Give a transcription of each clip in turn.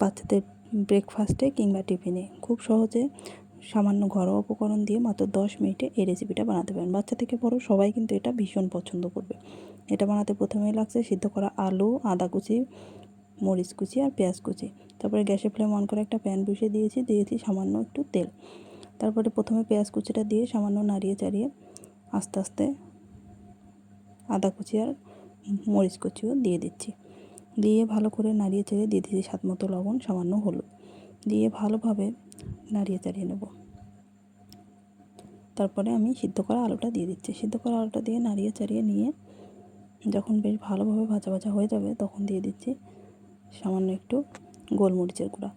বাচ্চাদের ব্রেকফাস্টে কিংবা টিফিনে খুব সহজে সামান্য ঘরোয়া উপকরণ দিয়ে মাত্র 10 মিনিটে এই রেসিপিটা বানাতে পারেন। বাচ্চা থেকে বড় সবাই কিন্তু এটা ভীষণ পছন্দ করবে। এটা বানাতে প্রথমেই লাগছে সিদ্ধ করা আলু, আদা কুচি, মরিচ কুচি আর পেঁয়াজ কুচি। তারপরে গ্যাসের ফ্লেম অন করে একটা প্যান বসিয়ে দিয়েছি সামান্য একটু তেল। তারপরে প্রথমে পেঁয়াজ কুচিটা দিয়ে সামান্য নাড়িয়ে চাড়িয়ে আস্তে আস্তে আদা কুচি আর মরিচ কুচিও দিয়ে দিচ্ছি। দিয়ে ভালো করে নাড়িয়ে চাড়িয়ে দিয়ে দিচ্ছি স্বাদ মতো লবণ, সামান্য হলুদ দিয়ে ভালোভাবে নাড়িয়ে চাড়িয়ে নেব। তারপরে আমি সিদ্ধ করা আলুটা দিয়ে দিচ্ছি। সিদ্ধ করা আলুটা দিয়ে নাড়িয়ে চাড়িয়ে নিয়ে যখন বেশ ভালোভাবে ভাজা ভাজা হয়ে যাবে তখন দিয়ে দিচ্ছি সামান্য একটু গোলমরিচের গুঁড়া।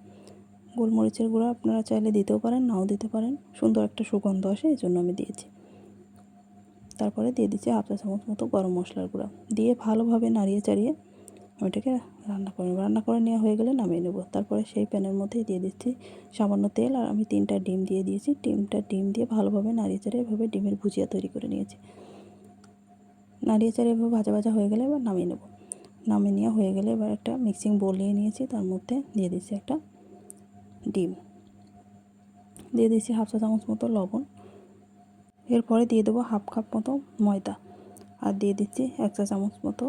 গোলমরিচের গুঁড়া আপনারা চাইলে দিতেও পারেন, নাও দিতে পারেন, সুন্দর একটা সুগন্ধ আসে এই জন্য আমি দিয়েছি। তারপরে দিয়ে দিচ্ছি হাফ চা চামচ মতো গরম মশলার গুঁড়া দিয়ে ভালোভাবে নাড়িয়ে চাড়িয়ে আমি এটাকে রান্না করে নেওয়া হয়ে গেলে নামিয়ে নেব। তারপরে সেই প্যানের মধ্যেই দিয়ে দিচ্ছি সামান্য তেল আর আমি 3টা ডিম দিয়ে দিয়েছি। ডিম দিয়ে ভালোভাবে নাড়িয়ে চাড়িয়ে এভাবে ডিমের ভুজিয়া তৈরি করে নিয়েছি। নাড়িয়ে চাড়িয়ে এভাবে ভাজা ভাজা হয়ে গেলে এবার নামিয়ে নেব। নামিয়ে নেওয়া হয়ে গেলে এবার একটা মিক্সিং বোল নিয়েছি, তার মধ্যে দিয়ে দিচ্ছি একটা ডিম, দিয়ে দিচ্ছি হাফ চা চামচ মতো লবণ, এরপরে দিয়ে দেবো হাফ কাপ মতো ময়দা আর দিয়ে দিচ্ছি 1 চা চামচ মতো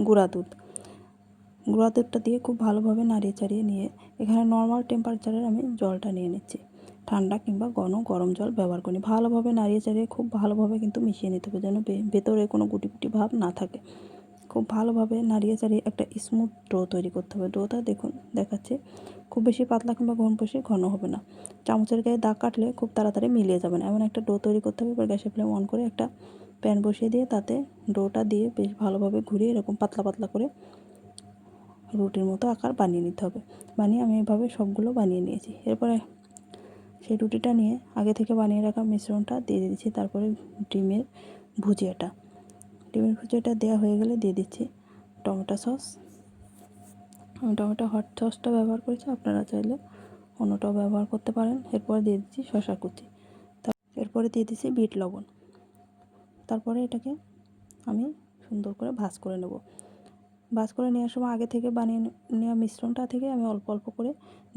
গুঁড়া দুধটা দিয়ে খুব ভালোভাবে নাড়িয়ে চাড়িয়ে নিয়ে এখানে নর্মাল টেম্পারেচারের আমি জলটা নিয়ে নিচ্ছি। ঠান্ডা কিংবা গরম জল ব্যবহার করি। ভালোভাবে নাড়িয়ে চাড়িয়ে খুব ভালোভাবে কিন্তু মিশিয়ে নিতে হবে যেন ভেতরে কোনো গুটি গুটি ভাব না থাকে। খুব ভালোভাবে নাড়িয়ে চাড়িয়ে একটা স্মুথ ডো তৈরি করতে হবে। ডোটা দেখুন দেখাচ্ছে, খুব বেশি পাতলা কিংবা বেশি ঘন হবে না। চামচের গায়ে দাগ কাটলে খুব তাড়াতাড়ি মিলিয়ে যাবে না, এমন একটা ডো তৈরি করতে হবে। এবার গ্যাসের ফ্লেম অন করে একটা প্যান বসিয়ে দিয়ে তাতে ডোটা দিয়ে বেশ ভালোভাবে ঘুরিয়ে এরকম পাতলা পাতলা করে রুটির মতো আকার বানিয়ে নিতে হবে। বানিয়ে আমি এভাবে সবগুলো বানিয়ে নিয়েছি। এরপরে সেই রুটিটা নিয়ে আগে থেকে বানিয়ে রাখা মিশ্রণটা দিয়ে দিচ্ছি। তারপরে ডিমের ভুজিয়াটা দেওয়া হয়ে গেলে দিয়ে দিচ্ছি টমেটো সস। আমি টমেটো হট সসটা ব্যবহার করেছি, আপনারা চাইলে অন্যটাও ব্যবহার করতে পারেন। এরপরে দিয়ে দিচ্ছি শসা কুচি, এরপরে দিয়ে দিচ্ছি বিট লবণ। তারপরে এটাকে আমি সুন্দর করে ভাজ করে নেব। ভাজ করে নেওয়ার সময় আগে থেকে বানিয়ে নেওয়া মিশ্রণটা থেকে আমি অল্প অল্প করে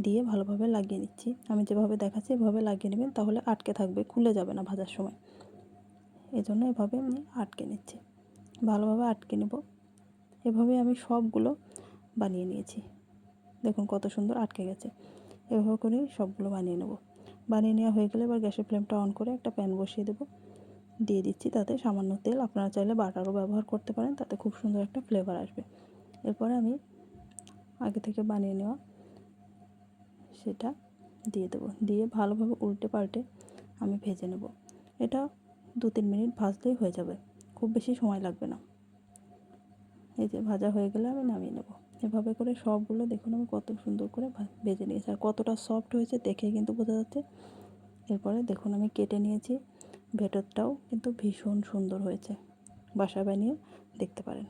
দিয়ে ভালোভাবে লাগিয়ে নিচ্ছি। আমি যেভাবে দেখাচ্ছি এভাবে লাগিয়ে নেবেন, তাহলে আটকে থাকবে, খুলে যাবে না ভাজার সময়। এজন্য এভাবে আমি আটকে নিচ্ছি, ভালোভাবে আটকে নেব। এভাবে আমি সবগুলো বানিয়ে নিয়েছি। দেখুন কত সুন্দর আটকে গেছে। এভাবে করে সবগুলো বানিয়ে নেব। বানিয়ে নেওয়া হয়ে গেলে এবার গ্যাসের ফ্লেমটা অন করে একটা প্যান বসিয়ে দেবো। দিয়ে দিচ্ছি তাতে সামান্য তেল, আপনারা চাইলে বাটারও ব্যবহার করতে পারেন, তাতে খুব সুন্দর একটা ফ্লেভার আসবে। এরপরে আমি আগে থেকে বানিয়ে নেওয়া সেটা দিয়ে দেবো, দিয়ে ভালোভাবে উল্টে পাল্টে আমি ভেজে নেব। এটা 2-3 মিনিট ভাজলেই হয়ে যাবে, খুব বেশি সময় লাগবে না। এই যে ভাজা হয়ে গেলে আমি নামিয়ে নেব। এভাবে করে সবগুলো দেখুন আমি কত সুন্দর করে ভেজে নিয়েছি আর কতটা সফট হয়েছে দেখেই কিন্তু বোঝা যাচ্ছে। এরপরে দেখুন আমি কেটে নিয়েছি, ভেতরটাও কিন্তু ভীষণ সুন্দর হয়েছে। বাসায় বানিয়ে দেখতে পারেন।